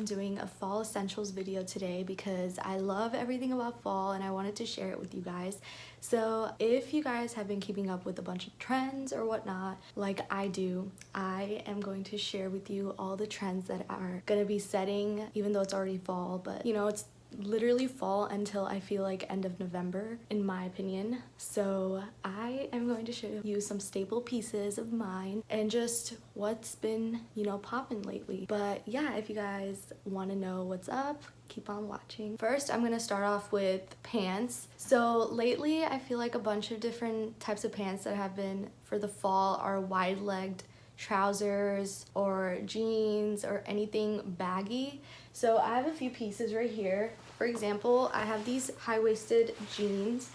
I'm doing a fall essentials video today because I love everything about fall and I wanted to share it with you guys. So if you guys have been keeping up with a bunch of trends or whatnot, like I do, I am going to share with you all the trends that are gonna be setting, even though it's already fall, but you know, it's literally fall until I feel like end of November in my opinion. So I am going to show you some staple pieces of mine and just what's been, you know, popping lately. But yeah, if you guys want to know what's up, keep on watching. First, I'm gonna start off with pants. So lately I feel like a bunch of different types of pants that have been for the fall are wide-legged trousers or jeans or anything baggy. So I have a few pieces right here. For example, I have these high-waisted jeans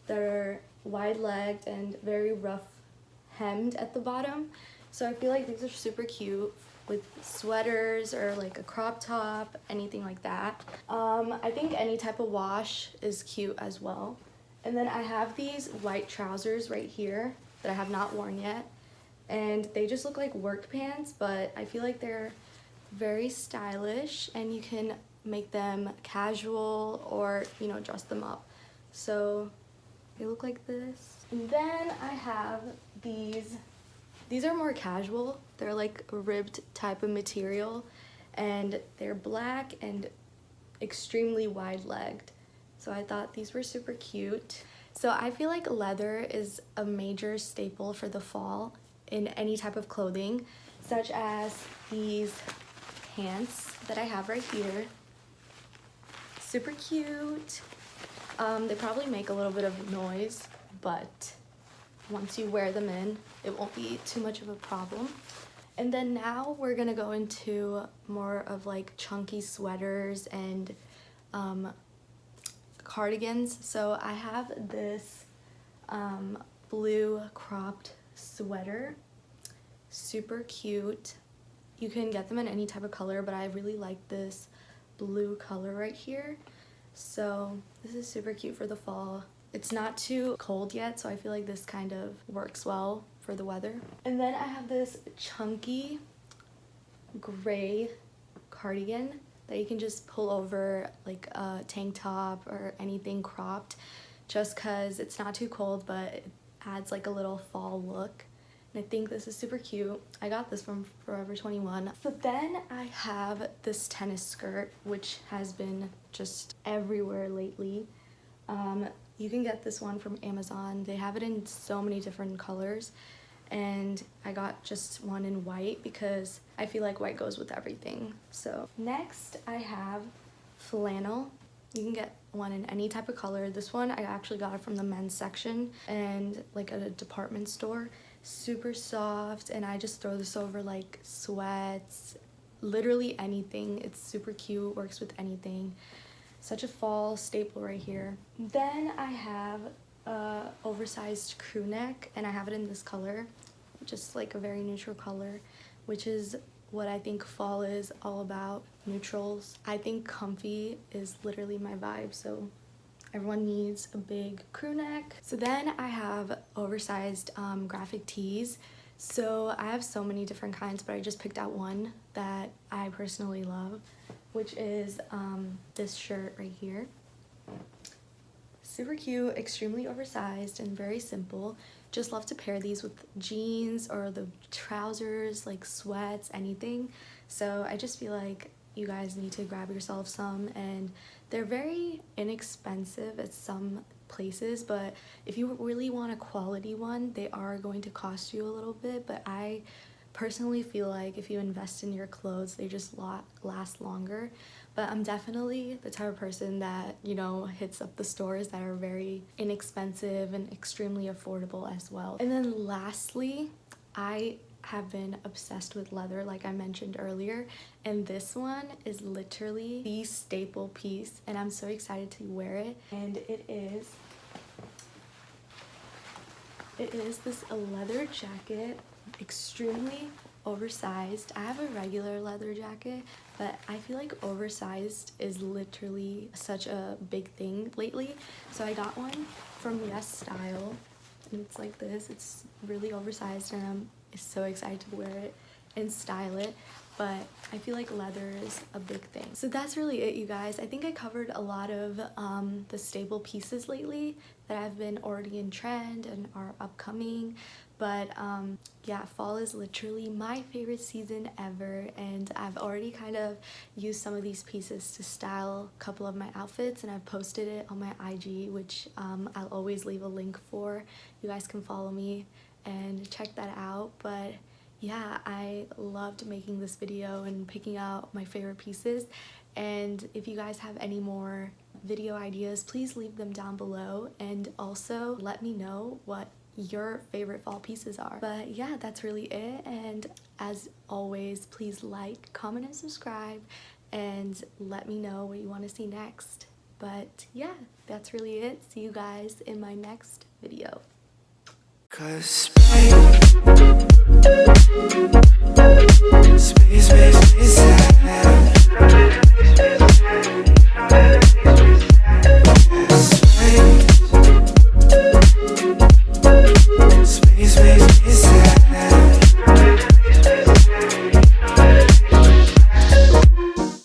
that are wide-legged and very rough hemmed at the bottom. So I feel like these are super cute with sweaters or like a crop top, anything like that. I think any type of wash is cute as well. And then I have these white trousers right here that I have not worn yet. And they just look like work pants, but I feel like they're very stylish and you can make them casual or, you know, dress them up. So they look like this. And then I have these are more casual. They're like a ribbed type of material and they're black and extremely wide-legged. So I thought these were super cute. So I feel like leather is a major staple for the fall in any type of clothing, such as these pants that I have right here. Super cute. They probably make a little bit of noise, but once you wear them in, it won't be too much of a problem. And then now we're gonna go into more of like chunky sweaters and cardigans. So I have this blue cropped sweater, super cute. You can get them in any type of color, but I really like this blue color right here. So this is super cute for the fall. It's not too cold yet, so I feel like this kind of works well for the weather. And then I have this chunky gray cardigan that you can just pull over like a tank top or anything cropped, just cause it's not too cold, but it adds like a little fall look. And I think this is super cute. I got this from Forever 21. So then I have this tennis skirt, which has been just everywhere lately. You can get this one from Amazon. They have it in so many different colors. And I got just one in white because I feel like white goes with everything. So next I have flannel. You can get one in any type of color. This one I actually got it from the men's section and like at a department store. Super soft, and I just throw this over like sweats, literally anything. It's super cute, works with anything. Such a fall staple right here. Then I have a oversized crew neck and I have it in this color, just like a very neutral color, which is what I think fall is all about, neutrals. I think comfy is literally my vibe, so everyone needs a big crew neck. So then I have oversized graphic tees. So I have so many different kinds, but I just picked out one that I personally love, which is this shirt right here. Super cute, extremely oversized and very simple. Just love to pair these with jeans or the trousers, like sweats, anything. So I just feel like you guys need to grab yourself some, and they're very inexpensive at some places, but if you really want a quality one, they are going to cost you a little bit. But I personally feel like if you invest in your clothes, they just last longer. But I'm definitely the type of person that, you know, hits up the stores that are very inexpensive and extremely affordable as well. And then lastly, I have been obsessed with leather, like I mentioned earlier, and this one is literally the staple piece and I'm so excited to wear it. And it is this leather jacket, extremely oversized. I have a regular leather jacket, but I feel like oversized is literally such a big thing lately. So I got one from Yes Style and it's like this. It's really oversized and I'm so excited to wear it. and style it, but I feel like leather is a big thing. So that's really it, you guys. I think I covered a lot of the staple pieces lately that have been already in trend and are upcoming. But yeah, fall is literally my favorite season ever, and I've already kind of used some of these pieces to style a couple of my outfits, and I've posted it on my IG, which I'll always leave a link for. You guys can follow me and check that out. But yeah, I loved making this video and picking out my favorite pieces, and if you guys have any more video ideas, please leave them down below, and also let me know what your favorite fall pieces are. But yeah, that's really it, and as always, please like, comment, and subscribe, and let me know what you want to see next. But yeah, that's really it. See you guys in my next video. 'Cause